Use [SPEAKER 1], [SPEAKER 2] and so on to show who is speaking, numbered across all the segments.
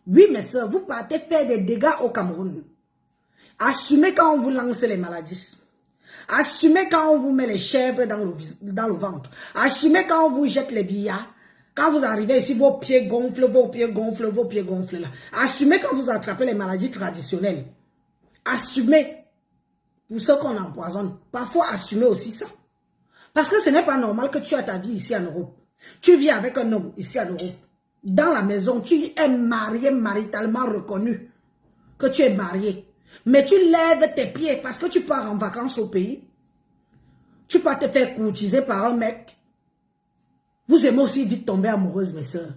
[SPEAKER 1] Oui, mes soeurs, vous partez faire des dégâts au Cameroun. Assumez quand on vous lance les maladies. Assumez quand on vous met les chèvres dans le ventre. Assumez quand on vous jette les billards. Quand vous arrivez ici, vos pieds gonflent, vos pieds gonflent, vos pieds gonflent là. Assumez quand vous attrapez les maladies traditionnelles. Assumez pour ceux qu'on empoisonne. Parfois, assumez aussi ça. Parce que ce n'est pas normal que tu as ta vie ici en Europe. Tu vis avec un homme ici en Europe. Dans la maison, tu es marié, maritalement reconnu que tu es marié. Mais tu lèves tes pieds parce que tu pars en vacances au pays. Tu peux te faire courtiser par un mec. Vous aimez aussi vite tomber amoureuse, mes soeurs.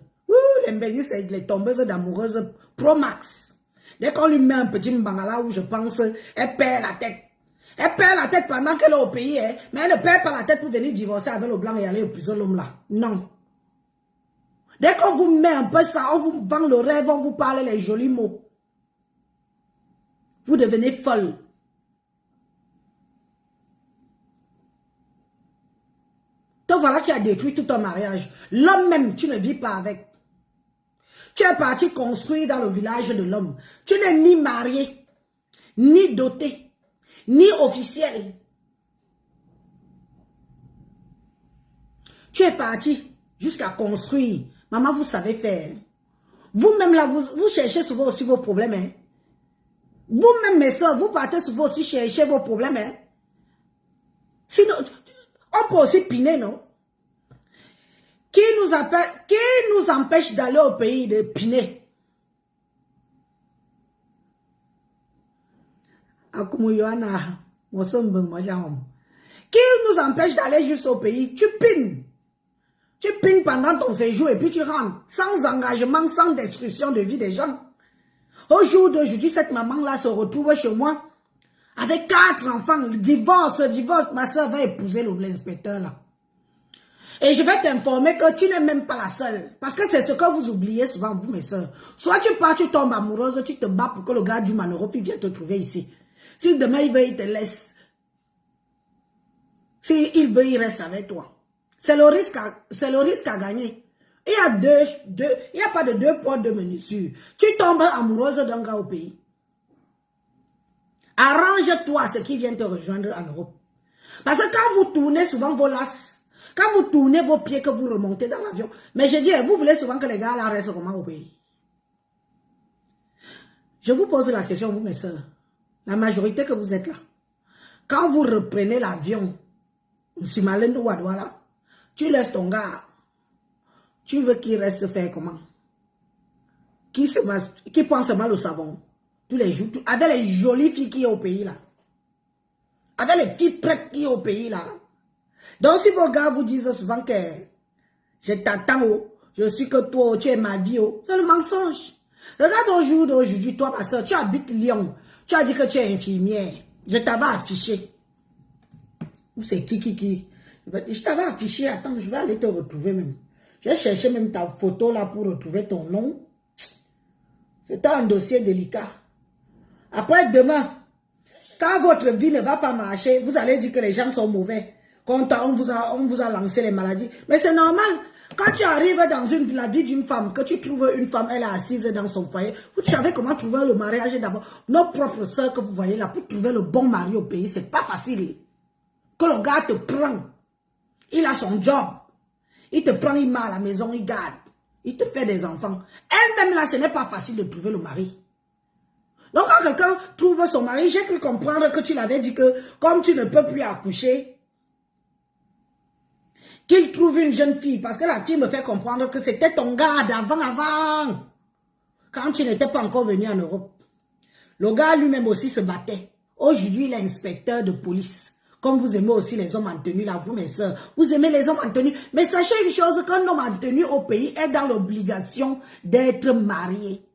[SPEAKER 1] Les mbénis, c'est les tombeuses d'amoureuses pro max. Dès qu'on lui met un petit mbangala où je pense, elle perd la tête. Elle perd la tête pendant qu'elle est au pays, hein, mais elle ne perd pas la tête pour venir divorcer avec le blanc et aller au prison l'homme là. Non. Dès qu'on vous met un peu ça, on vous vend le rêve, on vous parle les jolis mots. Vous devenez folle. Donc voilà qui a détruit tout ton mariage. L'homme même, tu ne vis pas avec. Tu es parti construire dans le village de l'homme. Tu n'es ni marié, ni doté, ni officiel. Tu es parti jusqu'à construire. Maman, vous savez faire. Vous-même là, vous cherchez souvent aussi vos problèmes. Hein? Vous-même, mes soeurs, vous partez souvent aussi chercher vos problèmes. Hein? Sinon, on peut aussi piner, non? Qui nous empêche d'aller au pays de piner? Qui nous empêche d'aller juste au pays? Tu pines. Tu pines pendant ton séjour et puis tu rentres. Sans engagement, sans destruction de vie des gens. Au jour d'aujourd'hui, cette maman-là se retrouve chez moi avec 4 enfants. Divorce, ma soeur va épouser l'inspecteur là. Et je vais t'informer que tu n'es même pas la seule. Parce que c'est ce que vous oubliez souvent, vous, mes soeurs. Soit tu pars, tu tombes amoureuse, tu te bats pour que le gars du malheureux puis vienne te trouver ici. Si demain il veut, il te laisse. Si il veut, il reste avec toi. C'est le risque à gagner. Il y a pas de 2 poids, 2 mesures. Tu tombes amoureuse d'un gars au pays. Arrange-toi ce qui vient te rejoindre en Europe. Parce que quand vous tournez souvent vos lasses, quand vous tournez vos pieds, que vous remontez dans l'avion, mais je dis, vous voulez souvent que les gars là restent comment au pays? Je vous pose la question, vous mes soeurs, la majorité que vous êtes là, quand vous reprenez l'avion, si malin ou Douala, tu laisses ton gars, tu veux qu'il reste faire comment? Qui pense mal au savon tous les jours, avec les jolies filles qui sont au pays là, avec les filles prêtes qui sont au pays là. Donc si vos gars vous disent souvent que je t'attends, je suis que toi, tu es ma vie, c'est le mensonge. Regarde aujourd'hui, toi ma soeur, tu habites Lyon, tu as dit que tu es infirmière, je t'avais affiché. Ou c'est qui? Je t'avais affiché, attends, je vais aller te retrouver même. J'ai cherché même ta photo là pour retrouver ton nom. C'était un dossier délicat. Après demain, quand votre vie ne va pas marcher, vous allez dire que les gens sont mauvais. Quand on vous a lancé les maladies. Mais c'est normal. Quand tu arrives dans la vie d'une femme, que tu trouves une femme, elle est assise dans son foyer, vous savez comment trouver le mariage d'abord. Nos propres soeurs que vous voyez là, pour trouver le bon mari au pays, c'est pas facile. Que le gars te prend. Il a son job. Il te prend, il met à la maison, il garde. Il te fait des enfants. Elle-même là, ce n'est pas facile de trouver le mari. Donc quand quelqu'un trouve son mari, j'ai cru comprendre que tu l'avais dit que comme tu ne peux plus accoucher, qu'il trouve une jeune fille. Parce que la fille me fait comprendre que c'était ton gars d'avant. Quand tu n'étais pas encore venu en Europe. Le gars lui-même aussi se battait. Aujourd'hui, il est inspecteur de police. Comme vous aimez aussi les hommes en tenue, là, vous, mes soeurs, vous aimez les hommes en tenue. Mais sachez une chose, qu'un homme en tenue au pays est dans l'obligation d'être marié.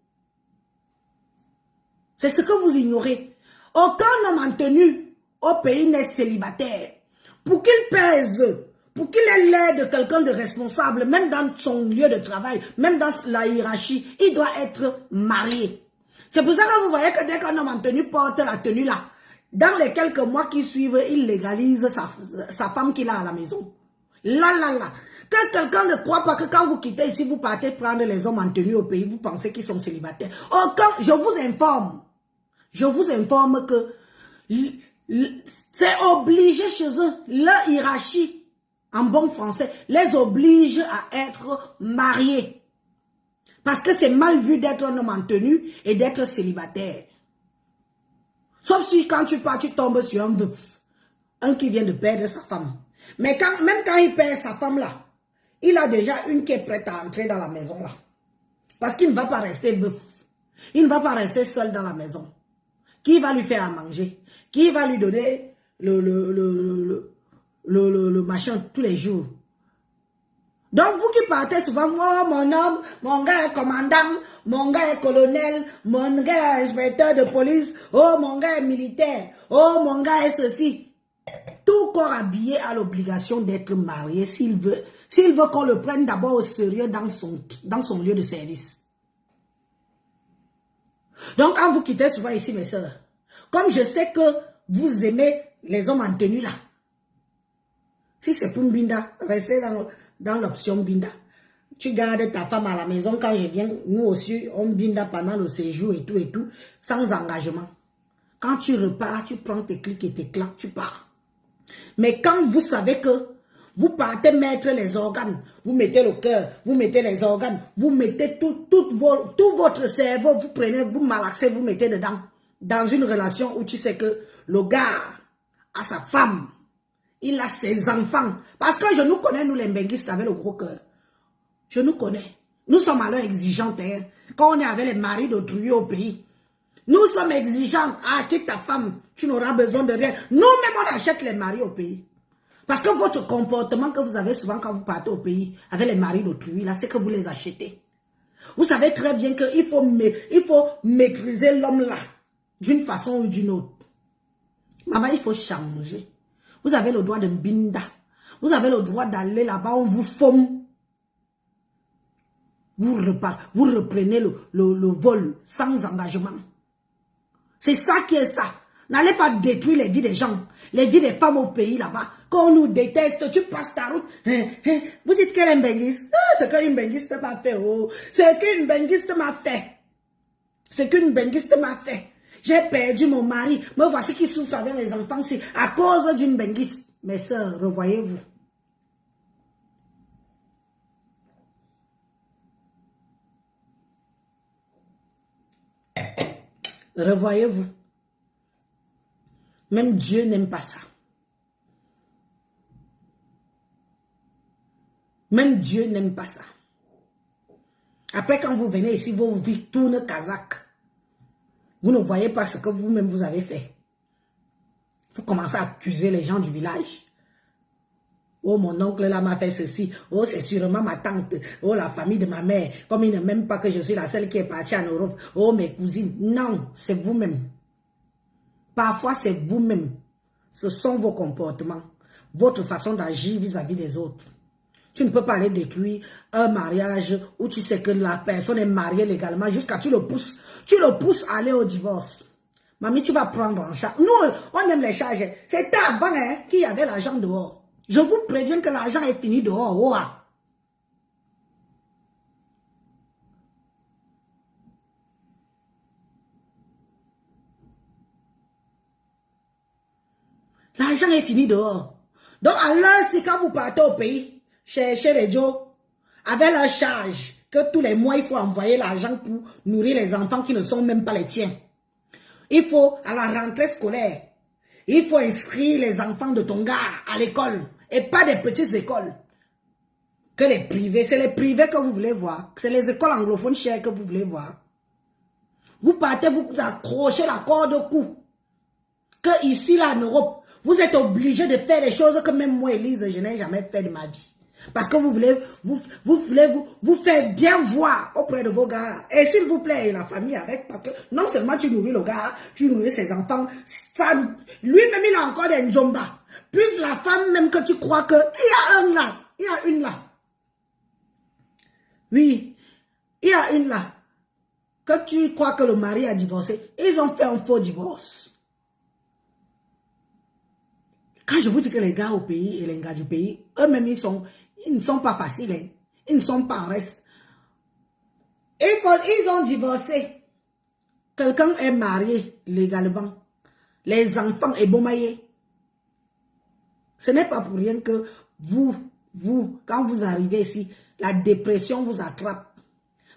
[SPEAKER 1] C'est ce que vous ignorez. Aucun homme en tenue au pays n'est célibataire. Pour qu'il pèse, pour qu'il ait l'air de quelqu'un de responsable, même dans son lieu de travail, même dans la hiérarchie, il doit être marié. C'est pour ça que vous voyez que dès qu'un homme en tenue porte la tenue là, dans les quelques mois qui suivent, il légalise sa femme qu'il a à la maison. Là. Que quelqu'un ne croit pas que quand vous quittez ici, vous partez prendre les hommes en tenue au pays, vous pensez qu'ils sont célibataires. Aucun, je vous informe que c'est obligé chez eux, leur hiérarchie, en bon français, les oblige à être mariés. Parce que c'est mal vu d'être un homme en tenue et d'être célibataire. Sauf si quand tu pars, tu tombes sur un veuf. Un qui vient de perdre sa femme. Mais même quand il perd sa femme là, il a déjà une qui est prête à entrer dans la maison là. Parce qu'il ne va pas rester veuf. Il ne va pas rester seul dans la maison. Qui va lui faire à manger? Qui va lui donner le machin tous les jours? Donc vous qui partez souvent, oh mon homme, mon gars est commandant, mon gars est colonel, mon gars est inspecteur de police, oh mon gars est militaire, oh mon gars est ceci. Tout corps habillé a l'obligation d'être marié s'il veut qu'on le prenne d'abord au sérieux dans son lieu de service. Donc quand vous quittez souvent ici mes soeurs, comme je sais que vous aimez les hommes en tenue là, si c'est pour Mbinda, restez dans l'option Binda. Tu gardes ta femme à la maison quand je viens. Nous aussi, on Binda pendant le séjour et tout, sans engagement. Quand tu repars, tu prends tes clics et tes claques, tu pars. Mais quand vous savez que vous partez mettre les organes, vous mettez le cœur, vous mettez les organes, vous mettez tout votre cerveau, vous prenez, vous malaxez, vous mettez dedans, dans une relation où tu sais que le gars a sa femme, il a ses enfants. Parce que je nous connais, nous les mbenguistes avec le gros cœur. Je nous connais. Nous sommes alors exigeantes. Hein, quand on est avec les maris d'autrui au pays. Nous sommes exigeantes. Ah, quitte ta femme, tu n'auras besoin de rien. Nous-mêmes, on achète les maris au pays. Parce que votre comportement que vous avez souvent quand vous partez au pays avec les maris d'autrui, là, c'est que vous les achetez. Vous savez très bien qu'il faut maîtriser l'homme là, d'une façon ou d'une autre. Maman, il faut changer. Vous avez le droit de mbinda. Vous avez le droit d'aller là-bas, on vous forme. Vous reprenez le vol sans engagement. C'est ça qui est ça. N'allez pas détruire les vies des gens, les vies des femmes au pays là-bas. Quand on nous déteste, tu passes ta route. Vous dites qu'elle est une benguiste. Ah, c'est qu'une benguiste m'a fait. Oh. C'est qu'une benguiste m'a fait. C'est qu'une benguiste m'a fait. J'ai perdu mon mari. Me voici qui souffre avec mes enfants. C'est à cause d'une benguiste. Mes soeurs, revoyez-vous. Revoyez-vous. Même Dieu n'aime pas ça. Même Dieu n'aime pas ça. Après, quand vous venez ici, vos vies tournent kazakh. Vous ne voyez pas ce que vous-même vous avez fait. Vous commencez à accuser les gens du village. Oh, mon oncle là m'a fait ceci. Oh, c'est sûrement ma tante. Oh, la famille de ma mère. Comme ils ne m'aiment pas que je suis la seule qui est partie en Europe. Oh, mes cousines. Non, c'est vous-même. Parfois, c'est vous-même. Ce sont vos comportements. Votre façon d'agir vis-à-vis des autres. Tu ne peux pas aller détruire un mariage où tu sais que la personne est mariée légalement jusqu'à tu le pousses. Tu le pousses à aller au divorce. Mamie, tu vas prendre en charge. Nous, on aime les charges. C'était avant hein, qu'il y avait l'argent dehors. Je vous préviens que l'argent est fini dehors. Oh, ah. L'argent est fini dehors. Donc, alors, c'est quand vous partez au pays, cherchez les Joe, avec la charge, que tous les mois, il faut envoyer l'argent pour nourrir les enfants qui ne sont même pas les tiens. Il faut, à la rentrée scolaire, il faut inscrire les enfants de ton gars à l'école, et pas des petites écoles. Que les privés, c'est les privés que vous voulez voir. C'est les écoles anglophones chères que vous voulez voir. Vous partez, vous accrochez la corde au cou. Que ici, là, en Europe, vous êtes obligé de faire des choses que même moi, Elise, je n'ai jamais fait de ma vie. Parce que vous voulez vous faire bien voir auprès de vos gars. Et s'il vous plaît, la famille avec, parce que non seulement tu nourris le gars, tu nourris ses enfants, lui-même il a encore des njomba. Plus la femme même que tu crois que, il y a un là, il y a une là. Oui, il y a une là. Que tu crois que le mari a divorcé, ils ont fait un faux divorce. Quand je vous dis que les gars au pays et les gars du pays, eux-mêmes, Ils ne sont pas faciles, hein. Ils ne sont pas en reste. Ils ont divorcé. Quelqu'un est marié légalement. Les enfants est maillé. Ce n'est pas pour rien que vous, quand vous arrivez ici, la dépression vous attrape.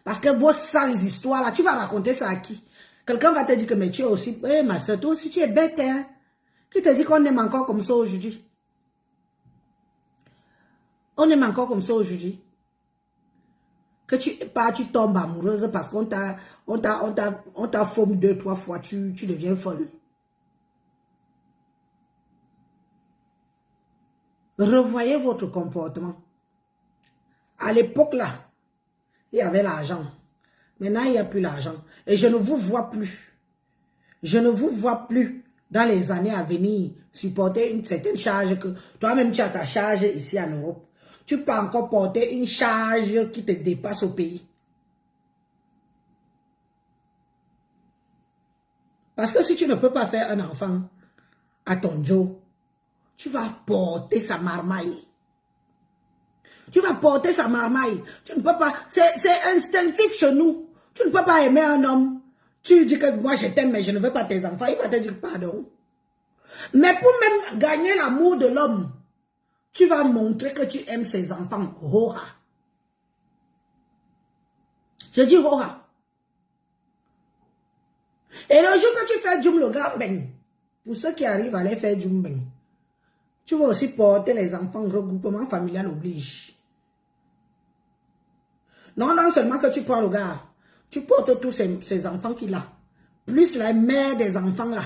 [SPEAKER 1] Parce que vos sales histoires là, tu vas raconter ça à qui? Quelqu'un va te dire que mais tu es aussi, ma soeur, toi aussi tu es bête, hein? Qui te dit qu'on aime encore comme ça aujourd'hui? On aime encore comme ça aujourd'hui. Que tu tombes amoureuse parce qu'on t'a formé 2-3 fois, tu deviens folle. Revoyez votre comportement. À l'époque là, il y avait l'argent. Maintenant, il n'y a plus l'argent. Et je ne vous vois plus. Je ne vous vois plus dans les années à venir supporter une certaine charge que toi-même tu as ta charge ici en Europe. Tu peux encore porter une charge qui te dépasse au pays. Parce que si tu ne peux pas faire un enfant à ton Joe, tu vas porter sa marmaille. Tu vas porter sa marmaille. Tu ne peux pas. C'est instinctif chez nous. Tu ne peux pas aimer un homme. Tu dis que moi je t'aime mais je ne veux pas tes enfants. Il va te dire pardon. Mais pour même gagner l'amour de l'homme, tu vas montrer que tu aimes ses enfants. Hora. Je dis hora. Et le jour que tu fais Djoum le grand ben, pour ceux qui arrivent à aller faire Djoum ben, tu vas aussi porter les enfants. Regroupement familial oblige. Non, non seulement que tu prends le gars, tu portes tous ces enfants qu'il a, plus la mère des enfants là.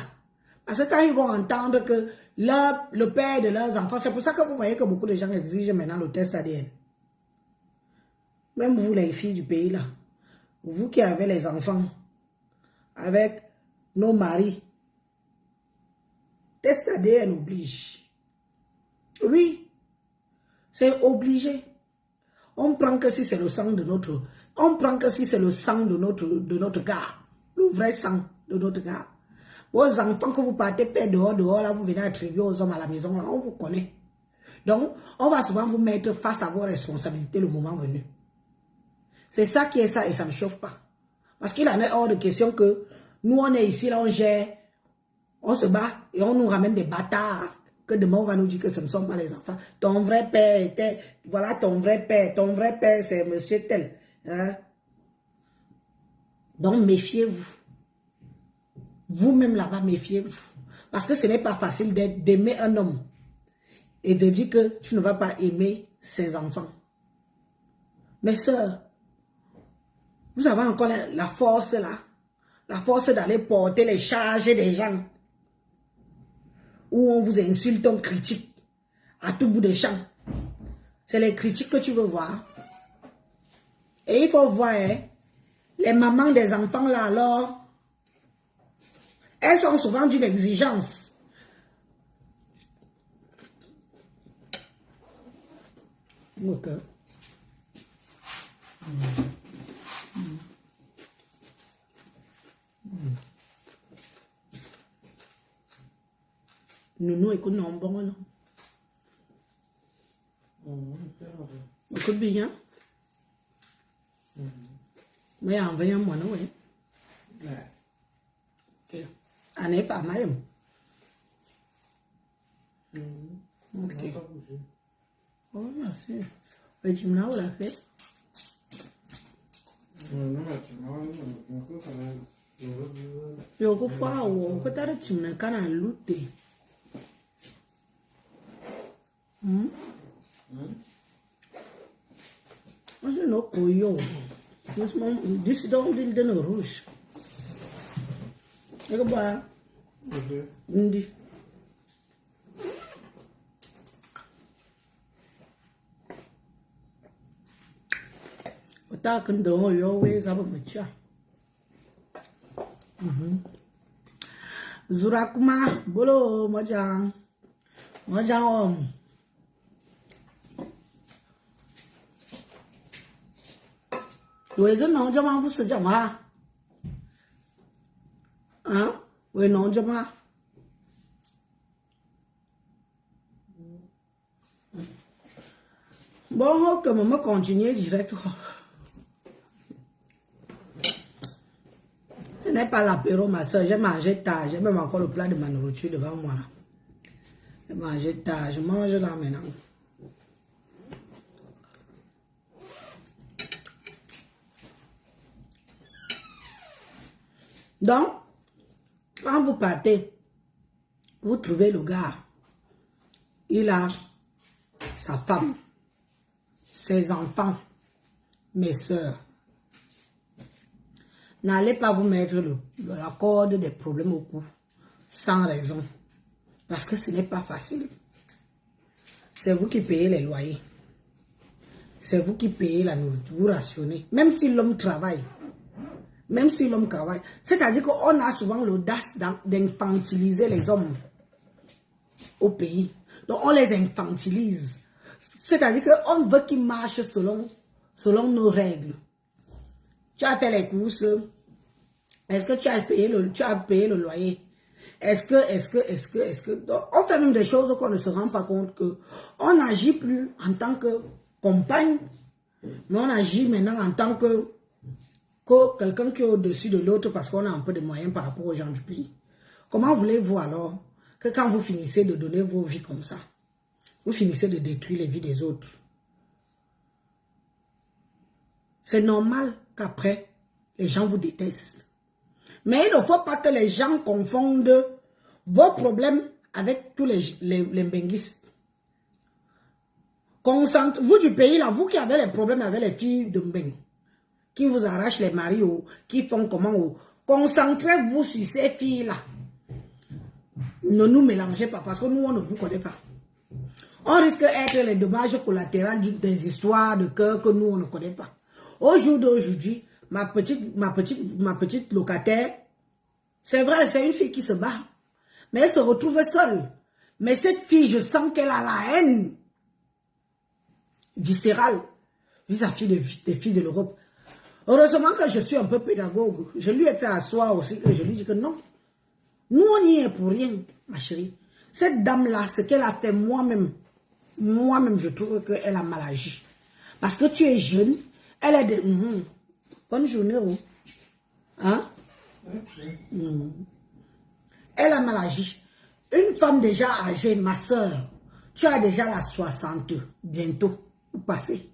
[SPEAKER 1] Parce que quand ils vont entendre que le père de leurs enfants, c'est pour ça que vous voyez que beaucoup de gens exigent maintenant le test ADN. Même vous les filles du pays là, vous qui avez les enfants, avec nos maris, test ADN oblige. Oui, c'est obligé. On prend que si c'est le sang de notre... On prend que si c'est le sang de notre gars. Le vrai sang de notre gars. Vos enfants que vous partez faire dehors, là, vous venez attribuer aux hommes à la maison, là, on vous connaît. Donc, on va souvent vous mettre face à vos responsabilités le moment venu. C'est ça qui est ça et ça ne chauffe pas. Parce qu'il en est hors de question que nous, on est ici, là, on gère, on se bat et on nous ramène des bâtards. Que demain on va nous dire que ce ne sont pas les enfants. Ton vrai père était, voilà ton vrai père c'est monsieur tel. Hein? Donc méfiez-vous. Vous-même là-bas, méfiez-vous. Parce que ce n'est pas facile d'aimer un homme et de dire que tu ne vas pas aimer ses enfants. Mes soeurs, vous avez encore la force là, la force d'aller porter les charges des gens où on vous insulte, on critique à tout bout de champ. C'est les critiques que tu veux voir. Et il faut voir, hein, les mamans des enfants là, alors, elles sont souvent d'une exigence. Ok. Nous, écoute, non, bon, non. Écoute bien. Mais envoyez moi, non, oui. Ok. On est pas mal. Ok. Oh, merci. Mais tu me l'as fait. Yo, ko fa wo ko tare chimna kana lute. Je no koyo. This don't deal de no rouge. Ego ba. Ndi. Ota kan do yo we za ba macha. Zurakuma bolo mojang. Mojang om.为什么这帮不是讲话？啊？为农这帮？ Bon, ok, maman continue direct. Ce n'est pas l'apéro, ma soeur. J'ai mangé tard. J'ai même encore le plat de ma nourriture devant moi. J'ai mangé tard. Je mange là maintenant. Donc, quand vous partez, vous trouvez le gars. Il a sa femme, ses enfants, mes soeurs. N'allez pas vous mettre la corde des problèmes au cou sans raison. Parce que ce n'est pas facile. C'est vous qui payez les loyers. C'est vous qui payez la nourriture. Vous rationnez. Même si l'homme travaille. Même si l'homme travaille. C'est-à-dire qu'on a souvent l'audace d'infantiliser les hommes au pays. Donc on les infantilise. C'est-à-dire qu'on veut qu'ils marchent selon nos règles. Tu as fait les courses. Est-ce que tu as payé le loyer? Est-ce que... Donc, on fait même des choses qu'on ne se rend pas compte que on n'agit plus en tant que compagne, mais on agit maintenant en tant que quelqu'un qui est au-dessus de l'autre parce qu'on a un peu de moyens par rapport aux gens du pays. Comment voulez-vous alors que quand vous finissez de donner vos vies comme ça, vous finissez de détruire les vies des autres? C'est normal qu'après, les gens vous détestent. Mais il ne faut pas que les gens confondent vos problèmes avec tous les mbenguistes. Vous du pays, là, vous qui avez les problèmes avec les filles de Mbeng, qui vous arrachent les maris, qui font comment, concentrez-vous sur ces filles-là. Ne nous mélangez pas, parce que nous, on ne vous connaît pas. On risque d'être les dommages collatéraux des histoires de cœur que nous, on ne connaît pas. Au jour d'aujourd'hui, ma petite locataire, c'est vrai, c'est une fille qui se bat, mais elle se retrouve seule. Mais cette fille, je sens qu'elle a la haine viscérale vis-à-vis des filles de l'Europe. Heureusement que je suis un peu pédagogue. Je lui ai fait asseoir aussi, que je lui dis que non. Nous, on n'y est pour rien, ma chérie. Cette dame-là, ce qu'elle a fait moi-même, je trouve qu'elle a mal agi. Parce que tu es jeune, elle a des... Bonne journée, oh. Hein? Elle a mal agi. Une femme déjà âgée, ma soeur, tu as déjà la 60, bientôt, vous passez.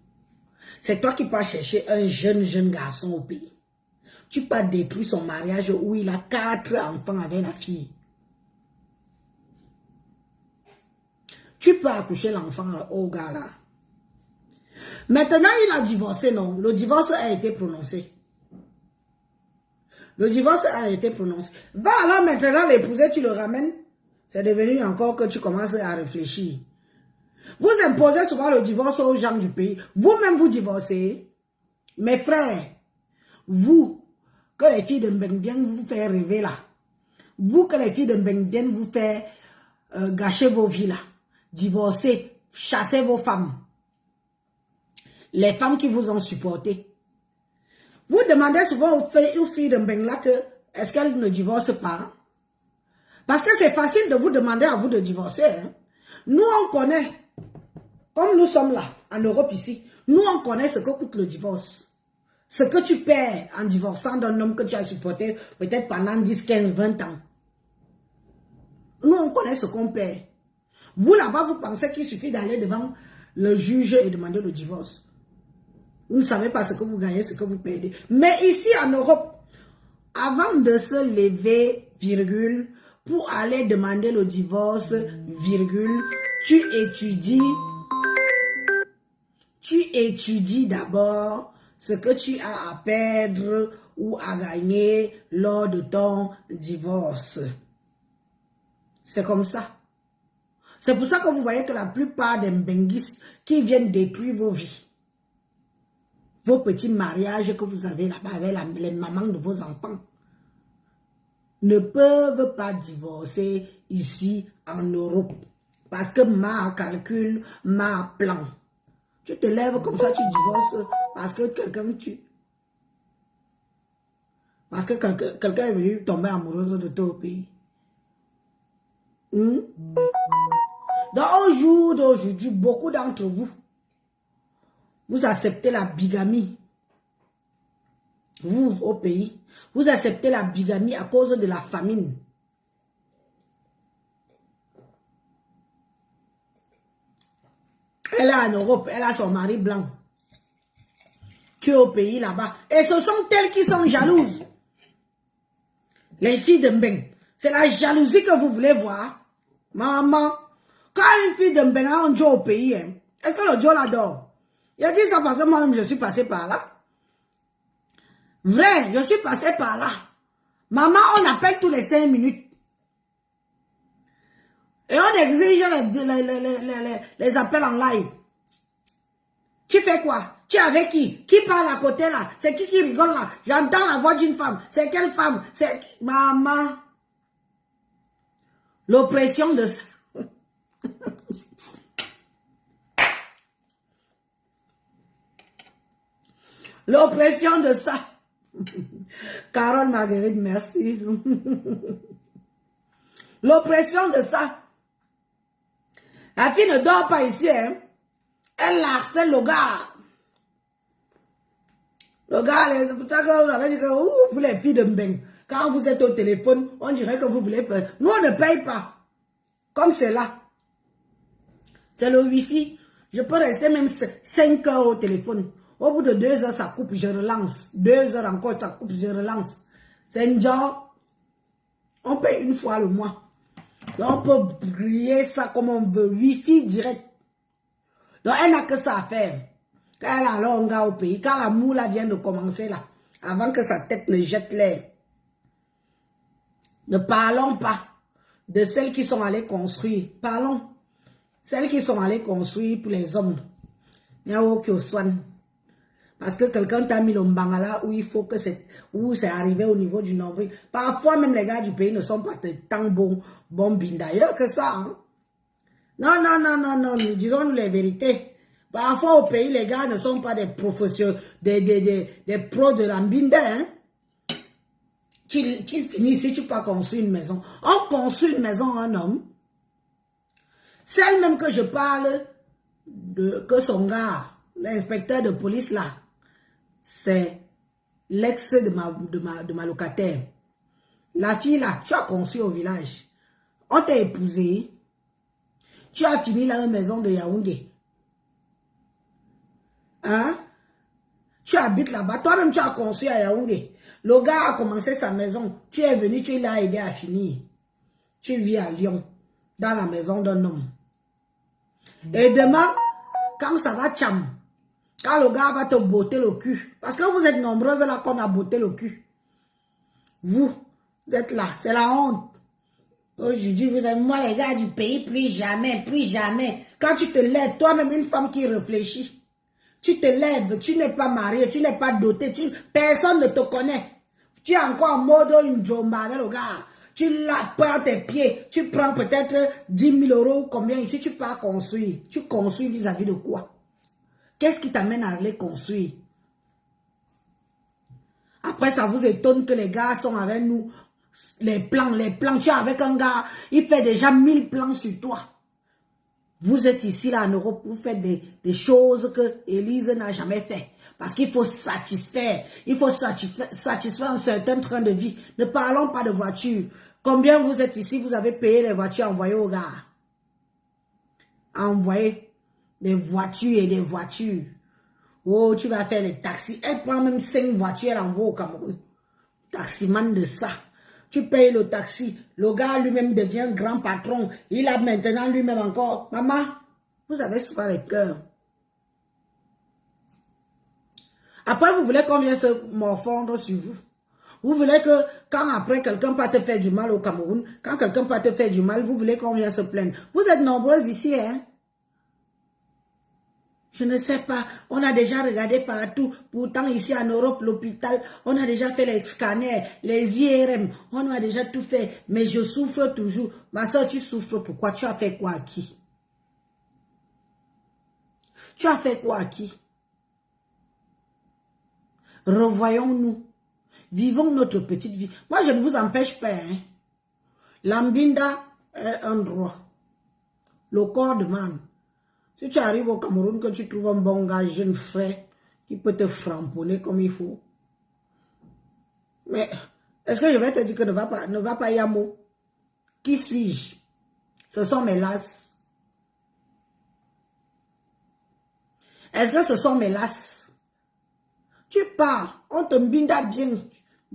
[SPEAKER 1] C'est toi qui peux chercher un jeune garçon au pays. Tu peux détruire son mariage où il a 4 enfants avec la fille. Tu peux accoucher l'enfant au gars là. Maintenant, il a divorcé, non? Le divorce a été prononcé. Le divorce a été prononcé. Va alors maintenant l'épouser, tu le ramènes. C'est devenu encore que tu commences à réfléchir. Vous imposez souvent le divorce aux gens du pays. Vous-même vous divorcez. Mes frères, vous, que les filles de Mbeng viennent vous faire rêver là. Vous, que les filles de Mbeng viennent vous faire gâcher vos vies là. Divorcer, chasser vos femmes. Les femmes qui vous ont supporté. Vous demandez souvent aux filles de Mbeng là que est-ce qu'elles ne divorcent pas? Parce que c'est facile de vous demander à vous de divorcer. Hein? Nous, on connaît, comme nous sommes là, en Europe ici, nous, on connaît ce que coûte le divorce. Ce que tu perds en divorçant d'un homme que tu as supporté peut-être pendant 10, 15, 20 ans. Nous, on connaît ce qu'on perd. Vous, là-bas, vous pensez qu'il suffit d'aller devant le juge et demander le divorce. Vous ne savez pas ce que vous gagnez, ce que vous perdez. Mais ici, en Europe, avant de se lever, virgule, pour aller demander le divorce, virgule, tu étudies d'abord ce que tu as à perdre ou à gagner lors de ton divorce. C'est comme ça. C'est pour ça que vous voyez que la plupart des mbenguistes qui viennent détruire vos vies, vos petits mariages que vous avez là-bas avec les mamans de vos enfants, ne peuvent pas divorcer ici en Europe. Parce que ma calcul, ma plan. Tu te lèves comme ça, tu divorces parce que quelqu'un tue. Parce que quelqu'un est venu tomber amoureuse de toi au pays. Donc au jour d'aujourd'hui, beaucoup d'entre vous, Vous acceptez la bigamie. Vous, au pays, vous acceptez la bigamie à cause de la famine. Elle est en Europe, elle a son mari blanc. Qui est au pays là-bas. Et ce sont elles qui sont jalouses. Les filles de Mbeng. C'est la jalousie que vous voulez voir. Maman, quand une fille de Mbeng a un job au pays, hein, est-ce que le job l'adore? Il a dit ça parce que moi-même je suis passé par là. Vrai, je suis passé par là. Maman, on appelle tous les 5 minutes. Et on exige les appels en live. Tu fais quoi? Tu es avec qui? Qui parle à côté là? C'est qui rigole là? J'entends la voix d'une femme. C'est quelle femme? C'est... Maman. L'oppression de ça. L'oppression de ça. Carole Marguerite, merci. L'oppression de ça. La fille ne dort pas ici, hein. Elle harcèle le gars. Le gars, c'est pour ça que vous avez dit que vous les filles de Mbeng, quand vous êtes au téléphone, on dirait que vous voulez payer. Nous, on ne paye pas. Comme c'est là. C'est le wifi. Je peux rester même 5 heures au téléphone. Au bout de 2 heures, ça coupe, je relance. 2 heures encore, ça coupe, je relance. C'est une genre. On paye une fois le mois. Donc, on peut briller ça comme on veut. Wifi direct. Donc, elle n'a que ça à faire. Quand elle a alors un gars au pays, quand la moula vient de commencer là, avant que sa tête ne jette l'air. Ne parlons pas de celles qui sont allées construire. Parlons. Celles qui sont allées construire pour les hommes. Il y a aucun soin. Parce que quelqu'un t'a mis le mbangala où il faut que c'est, où c'est arrivé au niveau du nombril. Parfois même les gars du pays ne sont pas tant bons d'ailleurs que ça. Hein. Non, disons-nous les vérités. Parfois au pays, les gars ne sont pas des professionnels, des pros de la mbinda. Hein. Tu finis si tu peux pas construire une maison. On construit une maison à un homme. Celle même que je parle, que son gars, l'inspecteur de police là, c'est l'ex de ma locataire. La fille là, tu as construit au village. On t'a épousé. Tu as fini là une maison de Yaoundé. Hein? Tu habites là-bas. Toi-même, tu as construit à Yaoundé. Le gars a commencé sa maison. Tu es venu, tu l'as aidé à finir. Tu vis à Lyon, dans la maison d'un homme. Et demain, quand ça va tcham, quand le gars va te botter le cul, parce que vous êtes nombreuses là qu'on a botté le cul. Vous êtes là, c'est la honte. Aujourd'hui, vous êtes moi les gars du pays, plus jamais, plus jamais. Quand tu te lèves, toi-même une femme qui réfléchit, tu te lèves, tu n'es pas marié, tu n'es pas doté, personne ne te connaît. Tu es encore en mode une jomba avec le gars. Tu la prends tes pieds, tu prends peut-être 10 000 euros, combien ici tu pars construire. Tu construis vis-à-vis de quoi? Qu'est-ce qui t'amène à aller construire? Après, ça vous étonne que les gars sont avec nous. Les plans, tu es avec un gars, il fait déjà 1000 plans sur toi. Vous êtes ici là en Europe, vous faites des choses que Élise n'a jamais fait. Parce qu'il faut satisfaire un certain train de vie. Ne parlons pas de voiture. Combien vous êtes ici, vous avez payé les voitures envoyées aux gars? Envoyer des voitures et des voitures. Oh, tu vas faire les taxis. Elle prend même 5 voitures, elle envoie au Cameroun. Taximan de ça. Tu payes le taxi. Le gars lui-même devient grand patron. Il a maintenant lui-même encore. Maman, vous avez souvent le cœur. Après, vous voulez qu'on vienne se morfondre sur vous. Vous voulez que quand après quelqu'un peut te faire du mal au Cameroun, quand quelqu'un peut te faire du mal, vous voulez qu'on vienne se plaindre. Vous êtes nombreuses ici, hein? Je ne sais pas, on a déjà regardé partout. Pourtant, ici en Europe, l'hôpital, on a déjà fait les scanners, les IRM, on a déjà tout fait. Mais je souffre toujours. Ma soeur, tu souffres pourquoi? Tu as fait quoi à qui? Tu as fait quoi à qui? Revoyons-nous. Vivons notre petite vie. Moi, je ne vous empêche pas. Hein. L'ambinda est un droit. Le corps demande. Si tu arrives au Cameroun, que tu trouves un bon gars, jeune frère, qui peut te framponner comme il faut. Mais, est-ce que je vais te dire que ne va pas Yamo? Qui suis-je? Ce sont mes lasses. Est-ce que ce sont mes lasses? Tu pars, on te binda bien.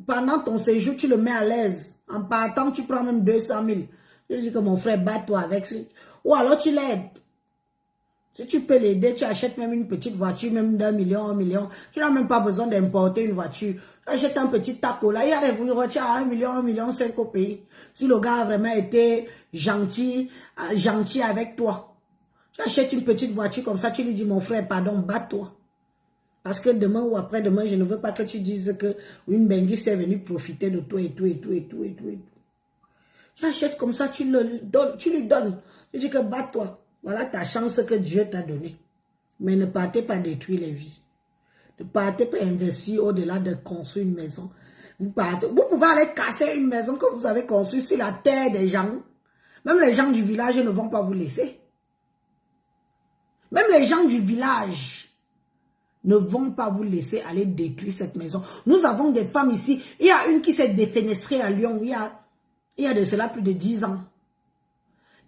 [SPEAKER 1] Pendant ton séjour, tu le mets à l'aise. En partant, tu prends même 200 000. Je dis que mon frère, bats-toi avec. Ou alors tu l'aides. Si tu peux l'aider, tu achètes même une petite voiture, même d'1 million, 1 million. Tu n'as même pas besoin d'importer une voiture. Tu achètes un petit taco. Là, il y a des voitures à 1 million, 1 million 5 au pays. Si le gars a vraiment été gentil avec toi. Tu achètes une petite voiture comme ça, tu lui dis, mon frère, pardon, bats-toi. Parce que demain ou après-demain, je ne veux pas que tu dises que une benguiste est venue profiter de toi et tout, et tout, et tout, et tout, et tout. Tu achètes comme ça, tu lui donnes. Tu dis que bats-toi. Voilà ta chance que Dieu t'a donnée. Mais ne partez pas détruire les vies. Ne partez pas investir au-delà de construire une maison. Vous pouvez aller casser une maison que vous avez construite sur la terre des gens. Même les gens du village ne vont pas vous laisser. Même les gens du village ne vont pas vous laisser aller détruire cette maison. Nous avons des femmes ici. Il y a une qui s'est défenestrée à Lyon. Il y a de cela plus de 10 ans.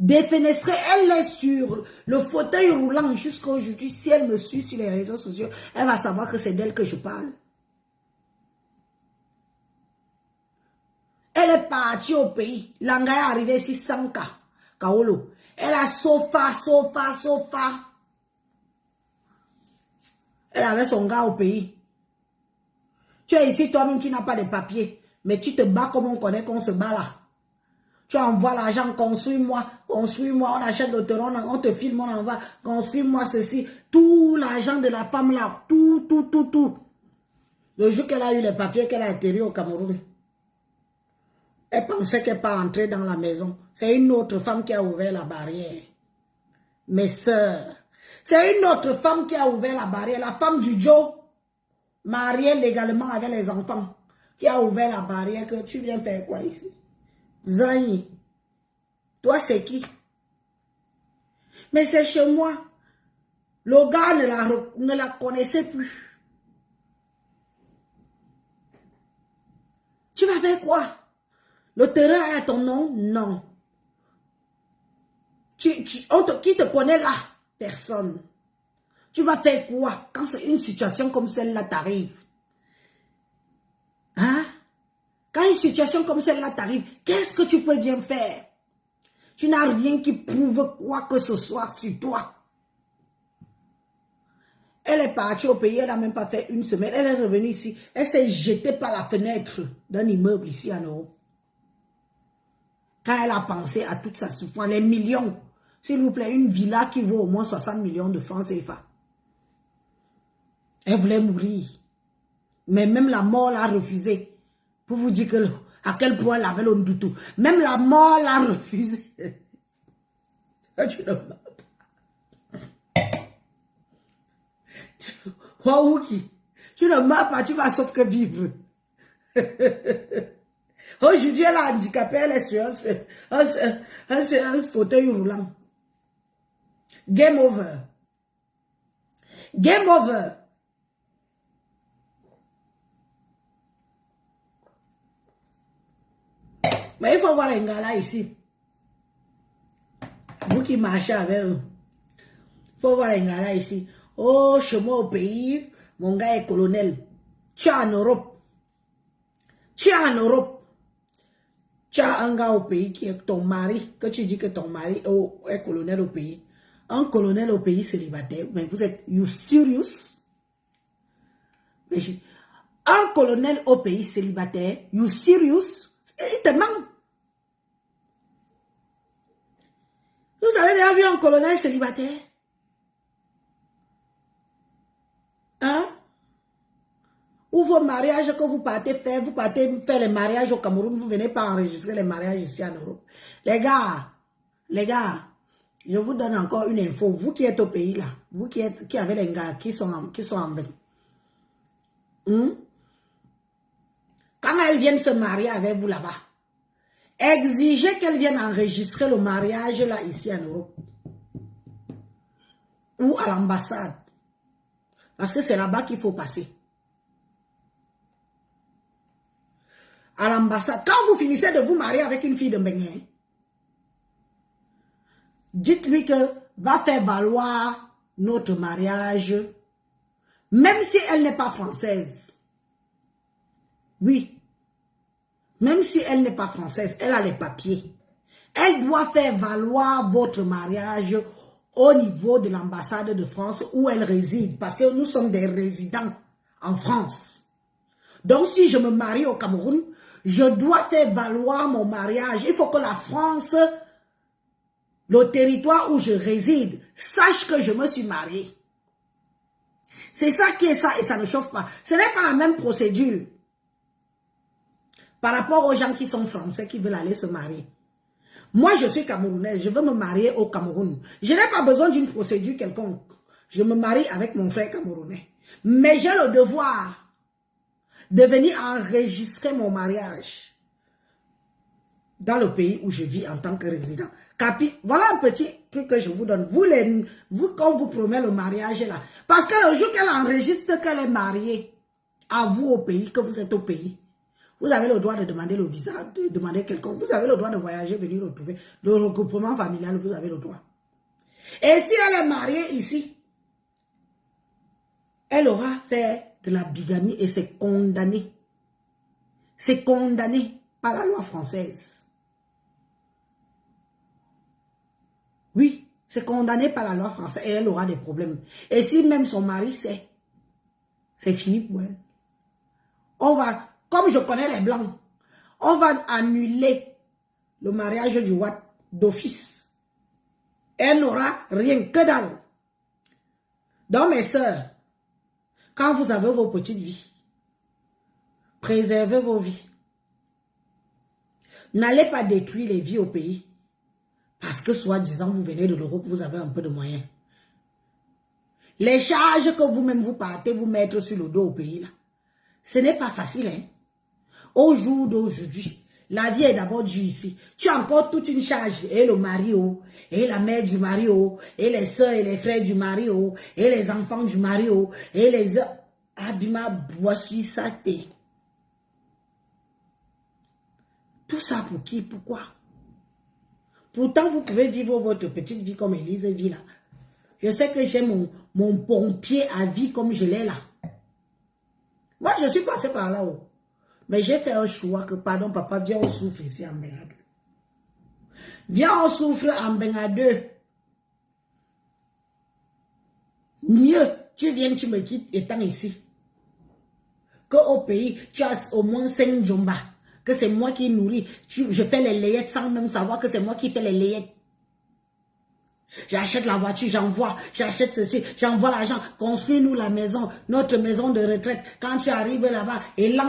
[SPEAKER 1] Défenestrée, elle est sur le fauteuil roulant jusqu'à aujourd'hui. Si elle me suit sur les réseaux sociaux, elle va savoir que c'est d'elle que je parle. Elle est partie au pays. L'anga est arrivé ici 100K. Kaolo. Elle a sofa. Elle avait son gars au pays. Tu es ici, toi-même, tu n'as pas de papier. Mais tu te bats comme on connaît qu'on se bat là. Tu envoies l'argent, construis-moi, on achète le terrain, on te filme, on envoie, construis-moi ceci. Tout l'argent de la femme là, tout. Le jour qu'elle a eu les papiers, qu'elle a atterri au Cameroun, elle pensait qu'elle pas entrer dans la maison. C'est une autre femme qui a ouvert la barrière. Mes sœurs, c'est une autre femme qui a ouvert la barrière. La femme du Joe, mariée légalement avec les enfants, qui a ouvert la barrière. Que tu viens faire quoi ici? Zani, toi c'est qui? Mais c'est chez moi. Le gars ne la connaissait plus. Tu vas faire quoi? Le terrain est à ton nom? Non. Qui te connaît là? Personne. Tu vas faire quoi quand c'est une situation comme celle-là t'arrive? Hein? Quand une situation comme celle-là t'arrive, qu'est-ce que tu peux bien faire? Tu n'as rien qui prouve quoi que ce soit sur toi. Elle est partie au pays, elle n'a même pas fait une semaine. Elle est revenue ici. Elle s'est jetée par la fenêtre d'un immeuble ici en Europe. Quand elle a pensé à toute sa souffrance, les millions. S'il vous plaît, une villa qui vaut au moins 60 millions de francs CFA. Elle voulait mourir. Mais même la mort l'a refusé. Pour vous dire à quel point elle avait le doutou. Même la mort l'a refusé. Tu ne meurs pas, tu vas sauf que vivre. Aujourd'hui, elle a handicapé, elle est sur un fauteuil roulant. Game over. Game over. Mais il faut voir un gars là ici. Vous qui marchez avec eux. Il faut voir un gars là ici. Oh, chez moi au pays, mon gars est colonel. Tu es en Europe. Tu es en Europe. Tu as un gars au pays qui est ton mari, que tu dis que ton mari est colonel au pays. Un colonel au pays célibataire. Mais vous êtes, you serious? Un colonel au pays célibataire, you serious? Il te ment. Vous avez déjà vu un colonel célibataire? Hein? Ou vos mariages que vous partez faire les mariages au Cameroun, vous venez pas enregistrer les mariages ici en Europe. Les gars, je vous donne encore une info. Vous qui êtes au pays là, vous qui avez les gars qui sont en bain. Quand elles viennent se marier avec vous là-bas, exigez qu'elles viennent enregistrer le mariage là ici en Europe. ou à l'ambassade. Parce que c'est là-bas qu'il faut passer. À l'ambassade. Quand vous finissez de vous marier avec une fille de Bénin, dites-lui que va faire valoir notre mariage, même si elle n'est pas française. Oui. Même si elle n'est pas française, elle a les papiers. Elle doit faire valoir votre mariage au niveau de l'ambassade de France où elle réside. Parce que nous sommes des résidents en France. Donc si je me marie au Cameroun, je dois faire valoir mon mariage. Il faut que la France, le territoire où je réside, sache que je me suis mariée. C'est ça qui est ça et ça ne chauffe pas. Ce n'est pas la même procédure par rapport aux gens qui sont français qui veulent aller se marier. Moi, je suis camerounaise, je veux me marier au Cameroun. Je n'ai pas besoin d'une procédure quelconque. Je me marie avec mon frère camerounais. Mais j'ai le devoir de venir enregistrer mon mariage dans le pays où je vis en tant que résident. Voilà un petit truc que je vous donne. Vous quand vous promet le mariage là, parce que le jour qu'elle enregistre qu'elle est mariée à vous au pays, que vous êtes au pays, vous avez le droit de demander le visa, de demander quelqu'un. Vous avez le droit de voyager, venir retrouver le regroupement familial, vous avez le droit. Et si elle est mariée ici, elle aura fait de la bigamie et c'est condamné. C'est condamné par la loi française. Oui, c'est condamné par la loi française et elle aura des problèmes. Et si même son mari sait, c'est fini pour elle. On va, comme je connais les blancs, on va annuler le mariage du Watt d'office. Elle n'aura rien que dalle. Donc mes sœurs, quand vous avez vos petites vies, préservez vos vies. N'allez pas détruire les vies au pays. Parce que soi-disant, vous venez de l'Europe, vous avez un peu de moyens. Les charges que vous-même vous partez vous mettre sur le dos au pays, là, ce n'est pas facile. Hein? Au jour d'aujourd'hui, la vie est d'abord due ici. Tu as encore toute une charge. Et le mari, oh, et la mère du mari, oh, et les soeurs et les frères du mari, oh, et les enfants du mari, oh, et les... Abima, voici ça, t'es. Tout ça pour qui? Pourquoi? Pourtant, vous pouvez vivre votre petite vie comme Élise vit là. Je sais que j'ai mon pompier à vie comme je l'ai là. Moi, je suis passé par là-haut. Mais j'ai fait un choix que, pardon, papa, viens, on souffre ici en Benga 2. Viens, on souffre en Benga 2. Mieux, tu viens, tu me quittes étant ici. Qu'au pays, tu as au moins 5 djomba. Que c'est moi qui nourris. Je fais les layettes sans même savoir que c'est moi qui fais les layettes. J'achète la voiture, j'envoie, j'achète ceci, j'envoie l'argent, construis-nous la maison, notre maison de retraite. Quand tu arrives là-bas, élan.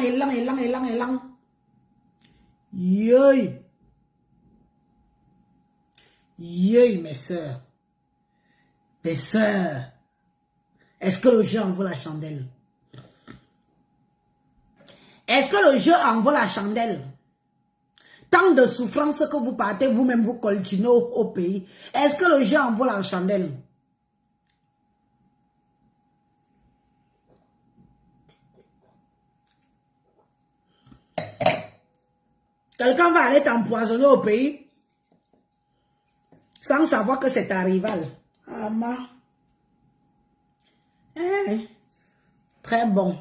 [SPEAKER 1] Yoï. Yoï, mes soeurs. Mes soeurs. Est-ce que le jeu en vaut la chandelle? Est-ce que le jeu en vaut la chandelle? Tant de souffrances que vous partez, vous-même vous continuez au pays. Est-ce que le jeu en vaut la chandelle? Quelqu'un va aller t'empoisonner au pays sans savoir que c'est ta rivale. Ah, ma. Très bon.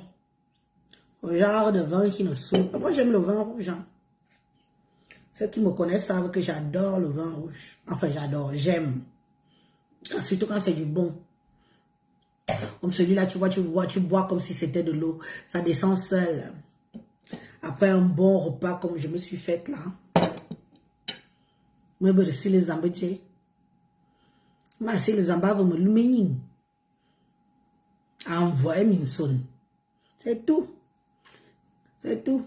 [SPEAKER 1] Le genre de vin qui ne soupe. Moi, j'aime le vin rouge. Hein. Ceux qui me connaissent savent que j'adore le vin rouge. Enfin, j'adore, j'aime. Surtout quand c'est du bon. Comme celui-là, tu bois comme si c'était de l'eau. Ça descend seul. Après un bon repas comme je me suis faite là. Moi, je suis les embêtés. Moi, c'est les embêtés, me l'huménine. Envoyer une sonne. C'est tout. C'est tout.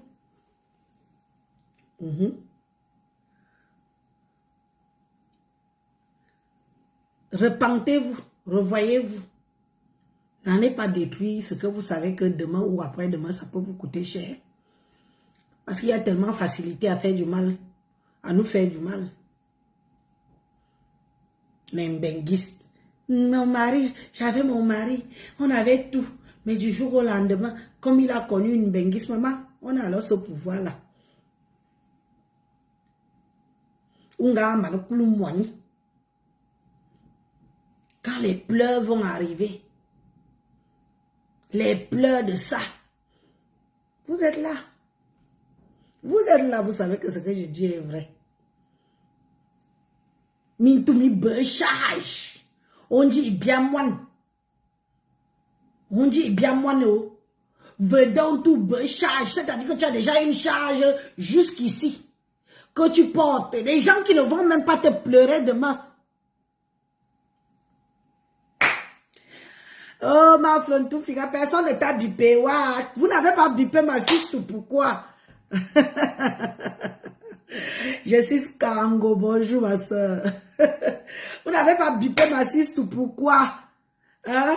[SPEAKER 1] Repentez-vous, revoyez-vous. N'allez pas détruire ce que vous savez que demain ou après-demain, ça peut vous coûter cher. Parce qu'il y a tellement de facilité à faire du mal, à nous faire du mal. Les mbenguistes, Mon mari, j'avais mon mari, on avait tout. Mais du jour au lendemain, comme il a connu une benguisse, maman, on a alors ce pouvoir-là. Quand les pleurs vont arriver, les pleurs de ça, vous êtes là. Vous êtes là, vous savez que ce que je dis est vrai. Mintoumi bechage. On dit bien moine. On dit bien moine. Vedant tout bechage. C'est-à-dire que tu as déjà une charge jusqu'ici. Que tu portes. Des gens qui ne vont même pas te pleurer demain. Oh ma flontou figa, personne ne t'a bipé. Vous n'avez pas bipé ma sister, pourquoi? Je suis Kango, bonjour ma soeur. Vous n'avez pas bipé ma sister, pourquoi? Hein?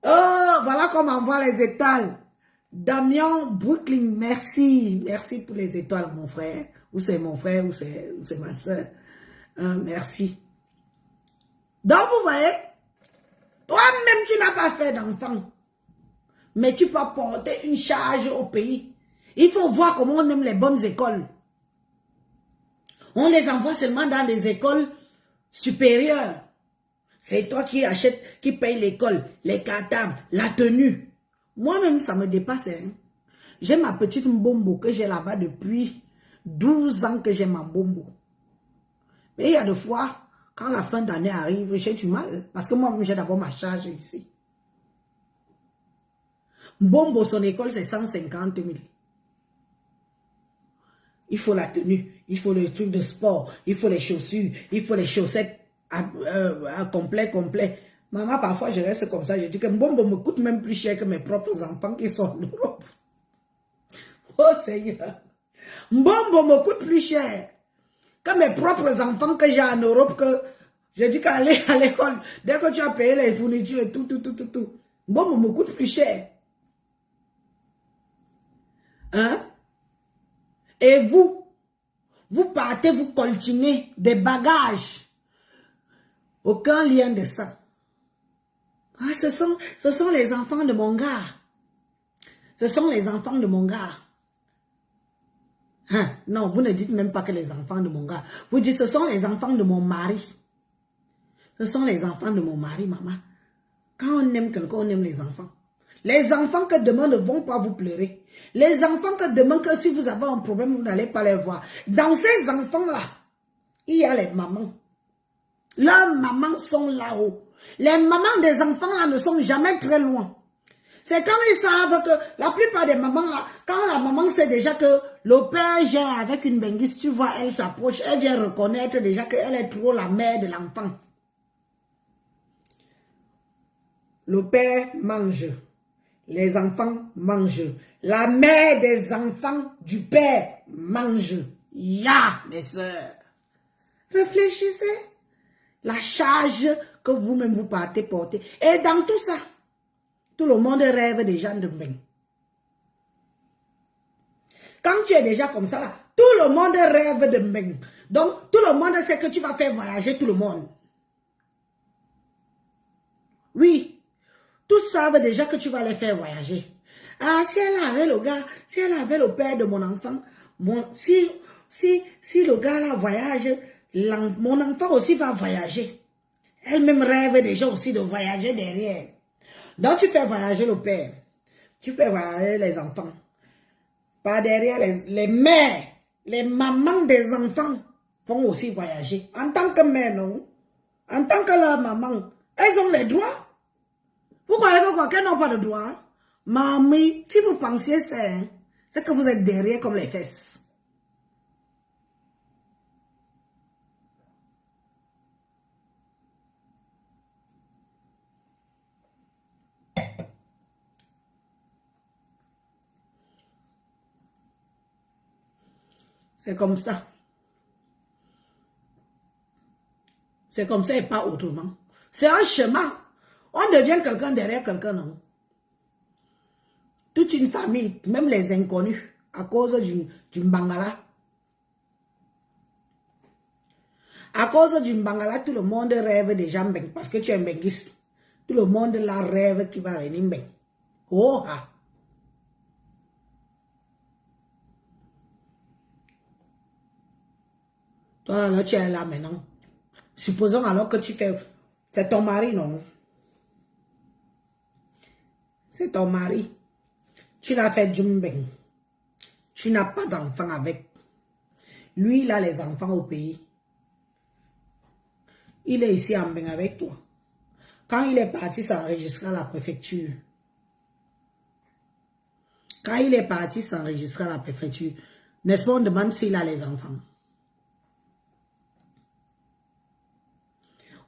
[SPEAKER 1] Oh, voilà comment on voit les étoiles. Damien Brooklyn, merci. Merci pour les étoiles, mon frère. Ou c'est mon frère, ou c'est ma soeur. Merci. Donc, vous voyez, toi-même, tu n'as pas fait d'enfant. Mais tu peux porter une charge au pays. Il faut voir comment on aime les bonnes écoles. On les envoie seulement dans des écoles supérieures. C'est toi qui achètes, qui paye l'école, les cartables, la tenue. Moi-même, ça me dépasse. Hein. J'ai ma petite mbombo que j'ai là-bas depuis 12 ans que j'ai ma mbombo. Mais il y a des fois, quand la fin d'année arrive, j'ai du mal. Parce que moi-même, j'ai d'abord ma charge ici. Mbombo, son école, c'est 150 000. Il faut la tenue, il faut le truc de sport, il faut les chaussures, il faut les chaussettes à complet. Maman, parfois, je reste comme ça. Je dis que Mbombo me coûte même plus cher que mes propres enfants qui sont en Europe. Oh Seigneur. Mbombo me coûte plus cher que mes propres enfants que j'ai en Europe. Que je dis qu'aller à l'école, dès que tu as payé les fournitures et tout. Mbombo me coûte plus cher. Hein? Et vous partez, vous coltinez des bagages. Aucun lien de ça. Ah, ce sont les enfants de mon gars. Ce sont les enfants de mon gars. Hein? Non, vous ne dites même pas que les enfants de mon gars. Vous dites ce sont les enfants de mon mari. Ce sont les enfants de mon mari, maman. Quand on aime quelqu'un, on aime les enfants. Les enfants que demain ne vont pas vous pleurer. Les enfants que demain, que si vous avez un problème, vous n'allez pas les voir. Dans ces enfants-là, il y a les mamans. Leurs mamans sont là-haut. Les mamans des enfants-là ne sont jamais très loin. C'est quand ils savent que la plupart des mamans-là, quand la maman sait déjà que le père gère avec une benguisse, tu vois, elle s'approche, elle vient reconnaître déjà qu'elle est trop la mère de l'enfant. Le père mange. Les enfants mangent. La mère des enfants du père mange. Ya, mes soeurs. Réfléchissez. La charge que vous-même vous partez porter. Et dans tout ça, tout le monde rêve des gens de bien. Quand tu es déjà comme ça, là, tout le monde rêve de bien. Donc, tout le monde sait que tu vas faire voyager tout le monde. Oui. Tous savent déjà que tu vas les faire voyager. Ah, si elle avait le gars, si elle avait le père de mon enfant, si le gars là voyage, mon enfant aussi va voyager. Elle-même rêve déjà aussi de voyager derrière. Donc tu fais voyager le père, tu fais voyager les enfants. Par derrière, les mères, les mamans des enfants vont aussi voyager. En tant que mère, non. En tant que leur maman, elles ont les droits. Vous croyez qu'elles n'ont pas de droit? Mamie, si vous pensiez ça, c'est que vous êtes derrière comme les fesses. C'est comme ça. C'est comme ça et pas autrement. C'est un chemin. On devient quelqu'un derrière quelqu'un, non? Toute une famille, même les inconnus, à cause du Bangala. À cause du Mbangala, tout le monde rêve déjà Mbeng parce que tu es Mbenguiste. Tout le monde là rêve qui va venir Mbeng. Oh ah. Toi là, tu es là maintenant. Supposons alors que tu fais... C'est ton mari, non? C'est ton mari. Tu l'as fait Jumbeng. Tu n'as pas d'enfant avec. Lui, il a les enfants au pays. Il est ici en Mbeng avec toi. Quand il est parti s'enregistrer à la préfecture. Quand il est parti s'enregistrer à la préfecture, n'est-ce pas, on demande s'il a les enfants.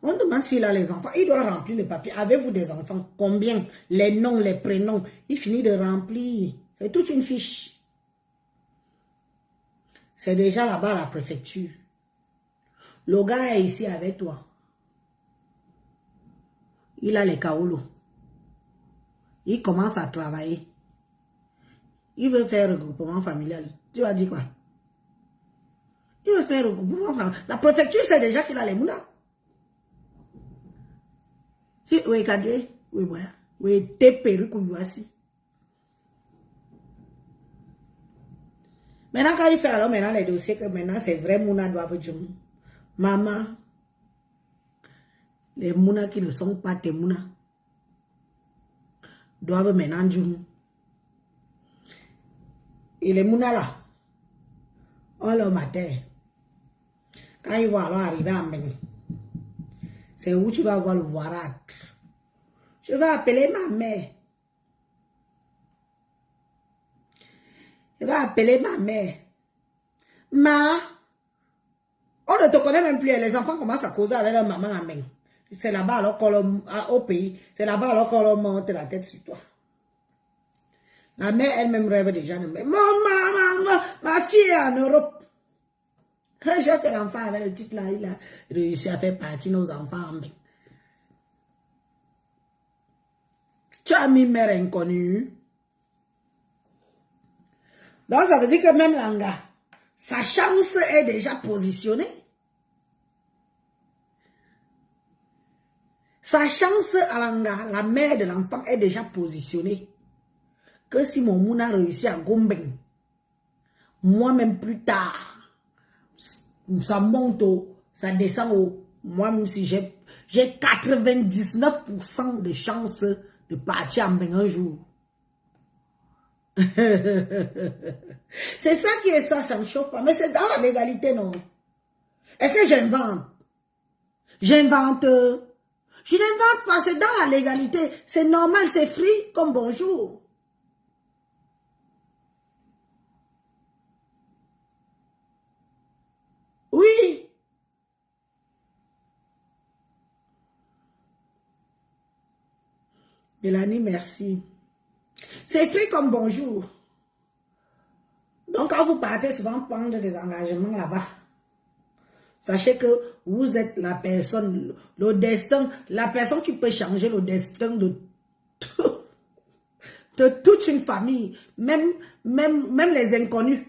[SPEAKER 1] On demande s'il a les enfants. Il doit remplir le papier. Avez-vous des enfants? Combien? Les noms, les prénoms. Il finit de remplir. C'est toute une fiche. C'est déjà là-bas à la préfecture. Le gars est ici avec toi. Il a les kaoulos. Il commence à travailler. Il veut faire regroupement familial. Tu vas dire quoi? Il veut faire regroupement familial. La préfecture sait déjà qu'il a les mounas. Oui, Kadje. Oui, voilà. Oui, t'es perruque voici. Maintenant, quand il fait alors maintenant les dossiers que maintenant c'est vrai, Mouna doivent dire, maman, les Mouna qui ne sont pas tes Mouna doivent maintenant dire. Et les Mouna là, on leur matin, quand ils vont alors arriver à Mbeng, c'est où tu vas voir le Warad. Je vais appeler ma mère. Je vais appeler ma mère. Ma, on ne te connaît même plus. Les enfants commencent à causer avec leur maman en Mbeng. C'est là-bas alors qu'on au pays. C'est là-bas alors qu'on leur monte la tête sur toi. La mère elle-même rêve déjà de me. Maman, ma fille est en Europe. J'ai fait l'enfant avec le type là, il a réussi à faire partie de nos enfants en Mbeng. Tu as mis mère inconnue. Donc ça veut dire que même Langa, sa chance est déjà positionnée. Sa chance à Langa, la mère de l'enfant, est déjà positionnée. Que si mon mouna a réussi à Gombeng, moi-même plus tard, ça monte, ça descend, moi-même si j'ai 99% de chances de partir en Mbeng un jour. C'est ça qui est ça me choque pas. Mais c'est dans la légalité, non? Est-ce que j'invente? J'invente. Je n'invente pas, c'est dans la légalité. C'est normal, c'est free comme bonjour. Oui. Mélanie, merci. C'est free comme bonjour. Donc, quand vous partez souvent prendre des engagements là-bas, sachez que vous êtes la personne, le destin, la personne qui peut changer le destin de toute une famille, même les inconnus.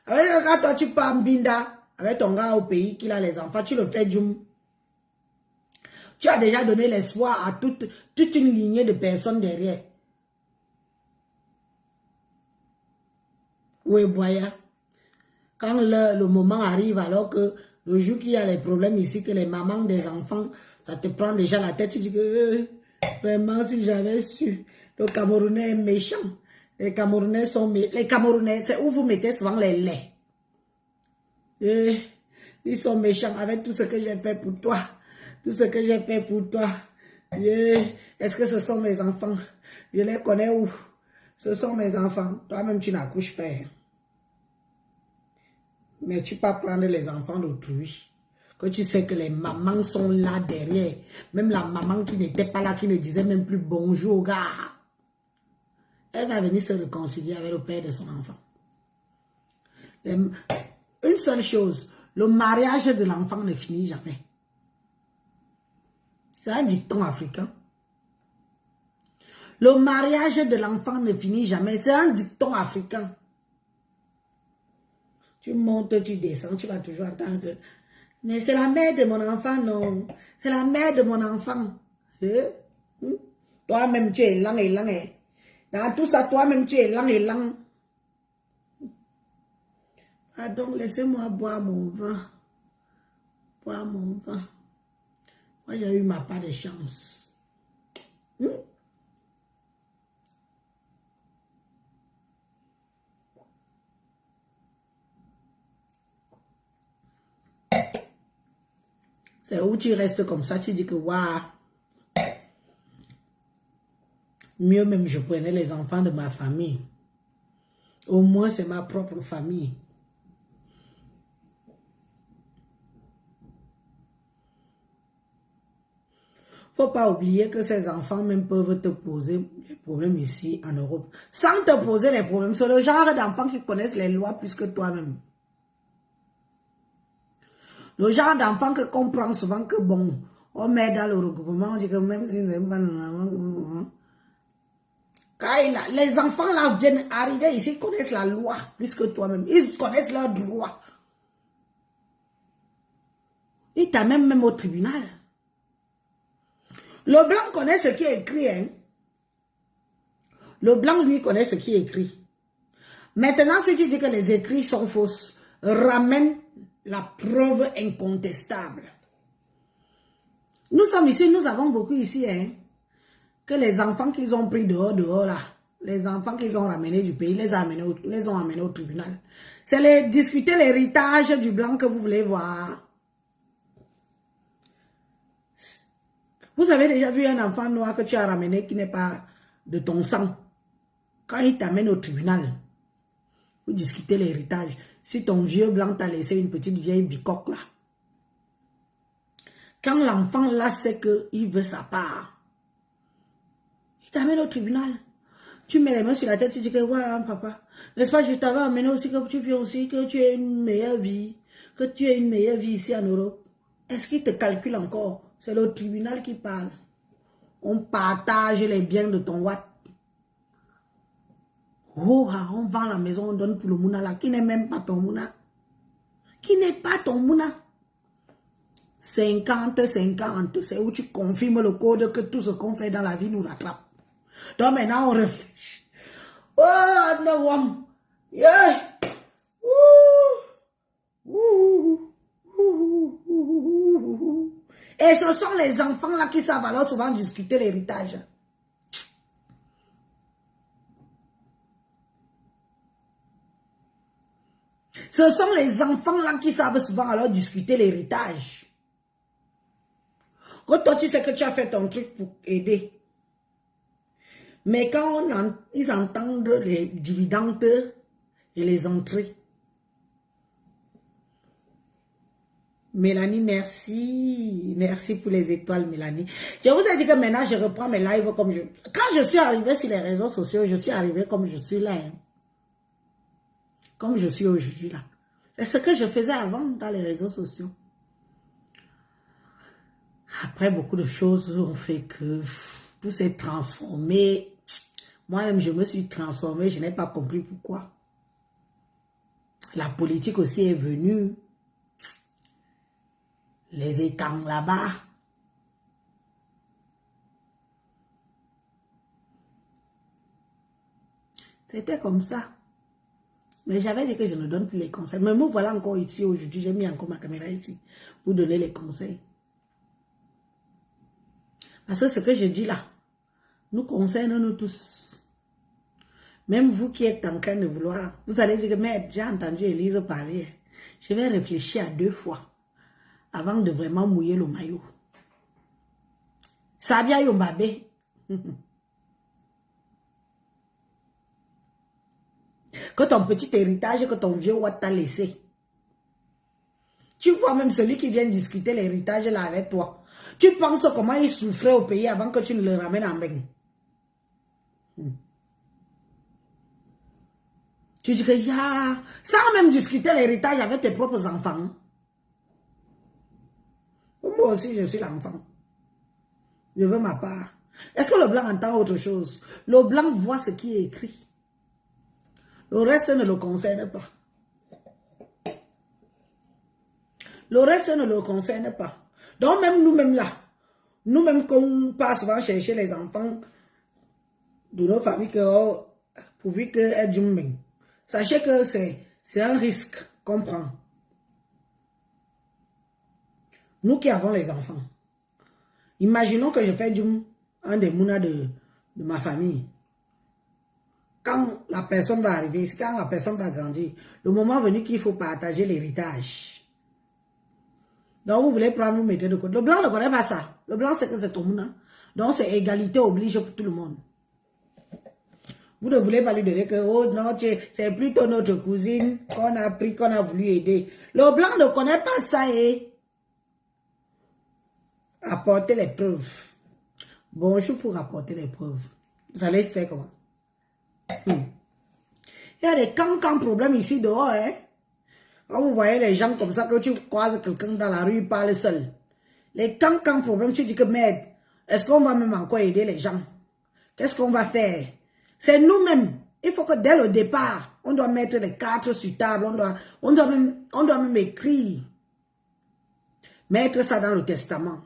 [SPEAKER 1] Quand toi tu pars en Binda, avec ton gars au pays, qu'il a les enfants, tu le fais Djoum. Tu as déjà donné l'espoir à toute une lignée de personnes derrière. Oui, Boya. Quand le moment arrive, alors que le jour qu'il y a les problèmes ici, que les mamans des enfants, ça te prend déjà la tête, tu dis que vraiment, si j'avais su, le Camerounais est méchant. Les Camerounais sont les Camerounais, c'est où vous mettez souvent les laits. Et ils sont méchants avec tout ce que j'ai fait pour toi. Tout ce que j'ai fait pour toi. Est-ce que ce sont mes enfants? Je les connais où? Ce sont mes enfants. Toi-même, tu n'accouches pas. Mais tu peux prendre les enfants d'autrui. Que tu sais que les mamans sont là derrière. Même la maman qui n'était pas là, qui ne disait même plus bonjour au gars. Elle va venir se réconcilier avec le père de son enfant. Une seule chose, le mariage de l'enfant ne finit jamais. C'est un dicton africain. Le mariage de l'enfant ne finit jamais. C'est un dicton africain. Tu montes, tu descends, tu vas toujours attendre que Mais c'est la mère de mon enfant, non. C'est la mère de mon enfant. Toi-même, tu es lent et lent. Dans tout ça, toi-même, tu es lent et lent. Ah donc, laissez-moi boire mon vin. Boire mon vin. Moi, j'ai eu ma part de chance. C'est où tu restes comme ça, tu dis que waouh. Mieux même, je prenais les enfants de ma famille. Au moins, c'est ma propre famille. Faut pas oublier que ces enfants même peuvent te poser des problèmes ici en Europe. Sans te poser les problèmes. C'est le genre d'enfants qui connaissent les lois plus que toi-même. Le genre d'enfant que comprend souvent que bon, on met dans le regroupement, on dit que même si les enfants là viennent arriver ici, ils connaissent la loi plus que toi-même. Ils connaissent leurs droits. Ils t'amènent même au tribunal. Le blanc connaît ce qui est écrit. Hein? Le blanc, lui, connaît ce qui est écrit. Maintenant, si tu dis que les écrits sont fausses, ramène la preuve incontestable. Nous sommes ici, nous avons beaucoup ici, hein, que les enfants qu'ils ont pris dehors là, les enfants qu'ils ont ramenés du pays, les ont amenés au tribunal. C'est discuter l'héritage du blanc que vous voulez voir. Vous avez déjà vu un enfant noir que tu as ramené qui n'est pas de ton sang. Quand il t'amène au tribunal, vous discutez l'héritage. Si ton vieux blanc t'a laissé une petite vieille bicoque là, quand l'enfant là sait qu'il veut sa part, il t'amène au tribunal. Tu mets les mains sur la tête, tu dis que ouais, papa, n'est-ce pas, je t'avais amené aussi que tu veux aussi que tu aies une meilleure vie, que tu aies une meilleure vie ici en Europe. Est-ce qu'il te calcule encore? C'est le tribunal qui parle. On partage les biens de ton Watt. Oh, on vend la maison, on donne pour le Mouna là, qui n'est même pas ton Mouna. Qui n'est pas ton Mouna. 50-50, c'est où tu confirmes le code que tout ce qu'on fait dans la vie nous rattrape. Donc maintenant, on réfléchit. Oh, no, yeah. Et ce sont les enfants là qui savent alors souvent discuter l'héritage. Ce sont les enfants là qui savent souvent alors discuter l'héritage. Quand toi tu sais que tu as fait ton truc pour aider. Mais quand ils entendent les dividendes et les entrées. Mélanie, merci. Merci pour les étoiles, Mélanie. Je vous ai dit que maintenant, je reprends mes lives comme je... Quand je suis arrivée sur les réseaux sociaux, je suis arrivée comme je suis là. Hein. Comme je suis aujourd'hui là. C'est ce que je faisais avant dans les réseaux sociaux. Après, beaucoup de choses ont fait que tout s'est transformé. Moi-même, je me suis transformée. Je n'ai pas compris pourquoi. La politique aussi est venue. Les étangs là-bas. C'était comme ça. Mais j'avais dit que je ne donne plus les conseils. Mais me voilà encore ici aujourd'hui. J'ai mis encore ma caméra ici pour donner les conseils. Parce que ce que je dis là, nous concerne nous tous. Même vous qui êtes en train de vouloir, vous allez dire que mais j'ai entendu Élise parler. Je vais réfléchir à 2 fois avant de vraiment mouiller le maillot. Sabia Yombabe. Que ton petit héritage que ton vieux Watt t'a laissé. Tu vois même celui qui vient discuter l'héritage là avec toi. Tu penses comment il souffrait au pays avant que tu ne le ramènes en bain. Tu dis que sans même discuter l'héritage avec tes propres enfants. Moi aussi, je suis l'enfant. Je veux ma part. Est-ce que le blanc entend autre chose? Le blanc voit ce qui est écrit. Le reste ne le concerne pas. Le reste ne le concerne pas. Donc même nous-mêmes là, nous-mêmes qu'on passe souvent chercher les enfants de nos familles que, oh, pourvu qu'elles jument. Sachez que c'est un risque qu'on prend. Nous qui avons les enfants. Imaginons que je fais un des mounas de ma famille. Quand la personne va arriver, quand la personne va grandir, le moment venu qu'il faut partager l'héritage. Donc vous voulez prendre, vous mettez de côté. Le blanc ne connaît pas ça. Le blanc c'est que c'est ton mouna. Donc c'est égalité oblige pour tout le monde. Vous ne voulez pas lui donner que, oh non, c'est plutôt notre cousine qu'on a pris, qu'on a voulu aider. Le blanc ne connaît pas ça et apporter les preuves. Bonjour pour apporter les preuves. Vous allez se faire comment? Il y a des cancans problèmes ici dehors, hein. Quand vous voyez les gens comme ça, que tu croises quelqu'un dans la rue, il parle seul. Les cancans problèmes, tu dis que merde, est-ce qu'on va même encore aider les gens? Qu'est-ce qu'on va faire? C'est nous-mêmes. Il faut que dès le départ, on doit mettre les cartes sur table, on doit même écrire. Mettre ça dans le testament.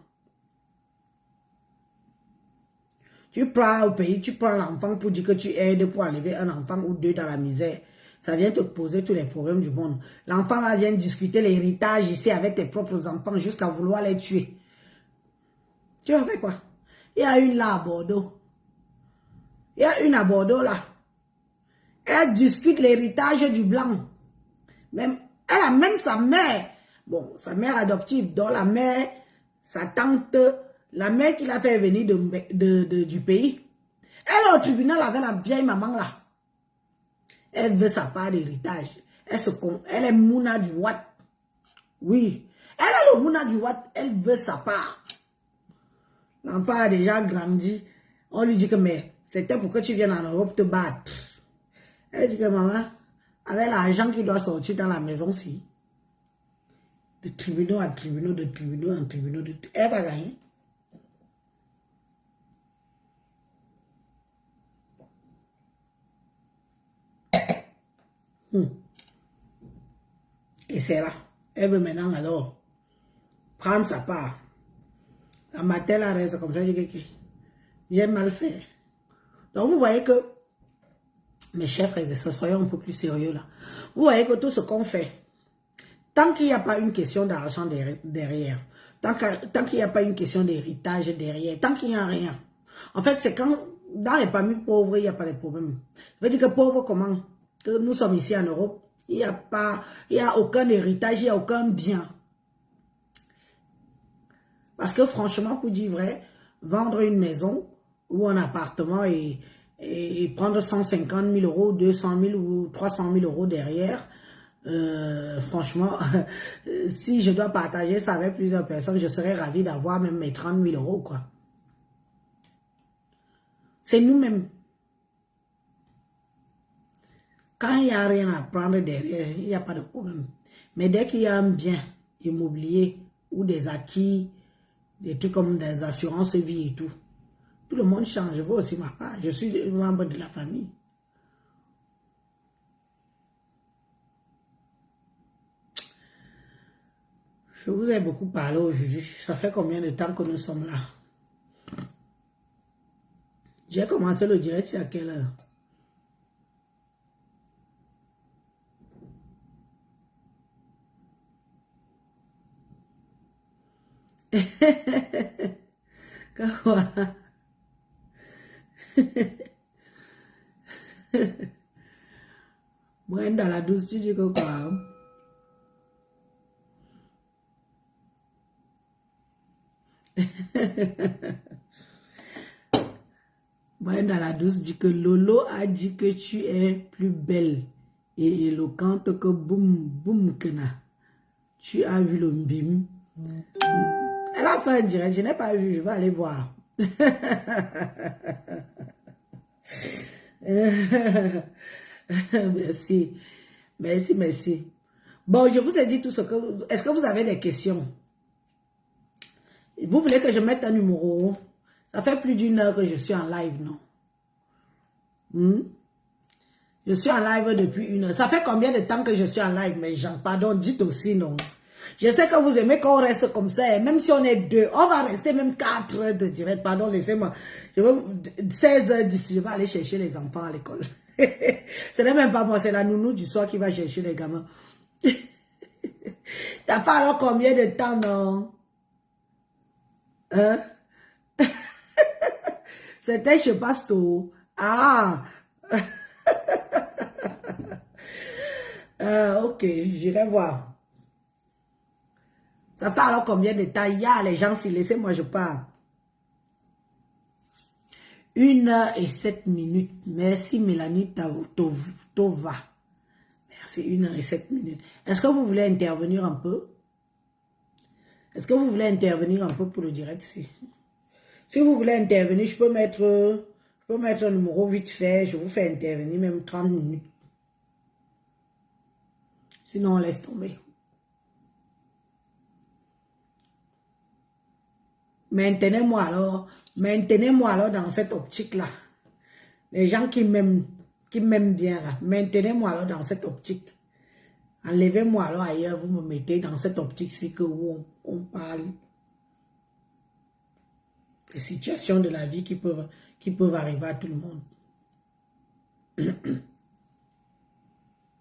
[SPEAKER 1] Tu prends au pays, tu prends l'enfant pour dire que tu aides pour enlever un enfant ou deux dans la misère. Ça vient te poser tous les problèmes du monde. L'enfant là vient discuter l'héritage ici avec tes propres enfants jusqu'à vouloir les tuer. Tu as fait quoi? Il y a une là à Bordeaux. Il y a une à Bordeaux là. Elle discute l'héritage du blanc. Même, elle a même sa mère. Bon, sa mère adoptive, dont la mère, sa tante, la mère qui l'a fait venir du pays. Elle est au tribunal avec la vieille maman là. Elle veut sa part d'héritage. Elle est Mouna du Watt. Oui. Elle est le Mouna du Watt. Elle veut sa part. L'enfant a déjà grandi. On lui dit que mais c'était pour que tu viennes en Europe te battre. Elle dit que maman, avec l'argent qui doit sortir dans la maison-ci, de tribunaux à tribunaux, de tribunaux en tribunaux, elle va gagner. Et c'est là. Elle veut maintenant alors prendre sa part. La matin, la reste comme ça, j'ai mal fait. Donc vous voyez que, mes chers frères et sœurs, soyons un peu plus sérieux là. Vous voyez que tout ce qu'on fait, tant qu'il n'y a pas une question d'argent derrière, tant qu'il n'y a pas une question d'héritage derrière, tant qu'il n'y a rien. En fait, c'est quand, dans les familles pauvres, il n'y a pas de problème. Je veux dire que pauvre comment? Que nous sommes ici en Europe, il n'y a aucun héritage, il n'y a aucun bien. Parce que franchement, pour dire vrai, vendre une maison ou un appartement et prendre 150 000 euros, 200 000 ou 300 000 euros derrière, franchement, si je dois partager ça avec plusieurs personnes, je serais ravi d'avoir même mes 30 000 euros, quoi. C'est nous-mêmes. Quand il n'y a rien à prendre derrière, il n'y a pas de problème. Mais dès qu'il y a un bien immobilier ou des acquis, des trucs comme des assurances vie et tout, tout le monde change. Je veux aussi ma part. Je suis membre de la famille. Je vous ai beaucoup parlé aujourd'hui. Ça fait combien de temps que nous sommes là? J'ai commencé le direct à quelle heure? Quoi? Moi, dans la douce, tu dis que quoi? Moi, dans la douce, dit que Lolo a dit que tu es plus belle et éloquente que boum, boum, kena. Tu as vu le bim. Elle a fait un direct, je n'ai pas vu, je vais aller voir. Merci. Merci, merci. Bon, je vous ai dit tout ce que... Est-ce que vous avez des questions? Vous voulez que je mette un numéro? Ça fait plus d'1 heure que je suis en live, non? Je suis en live depuis 1 heure. Ça fait combien de temps que je suis en live, mes gens? Pardon, dites aussi non. Je sais que vous aimez qu'on reste comme ça. Et même si on est 2, on va rester même 4 heures de direct. Pardon, laissez-moi. 16 heures d'ici, je vais aller chercher les enfants à l'école. Ce n'est même pas moi, c'est la nounou du soir qui va chercher les gamins. T'as pas alors combien de temps, non? Hein? C'était chez Pasto. Ah! Ok, j'irai voir. Ça fait alors combien de temps? Il y a les gens, si laissez-moi, je parle. 1 h et 7 minutes. Merci Mélanie Tova. Merci, 1 h et 7 minutes. Est-ce que vous voulez intervenir un peu? Est-ce que vous voulez intervenir un peu pour le direct? Si vous voulez intervenir, je peux mettre le numéro vite fait. Je vous fais intervenir même 30 minutes. Sinon, on laisse tomber. Maintenez-moi alors dans cette optique-là. Les gens qui m'aiment bien là, maintenez-moi alors dans cette optique. Enlevez-moi alors ailleurs, vous me mettez dans cette optique-ci où on parle des situations de la vie qui peuvent arriver à tout le monde.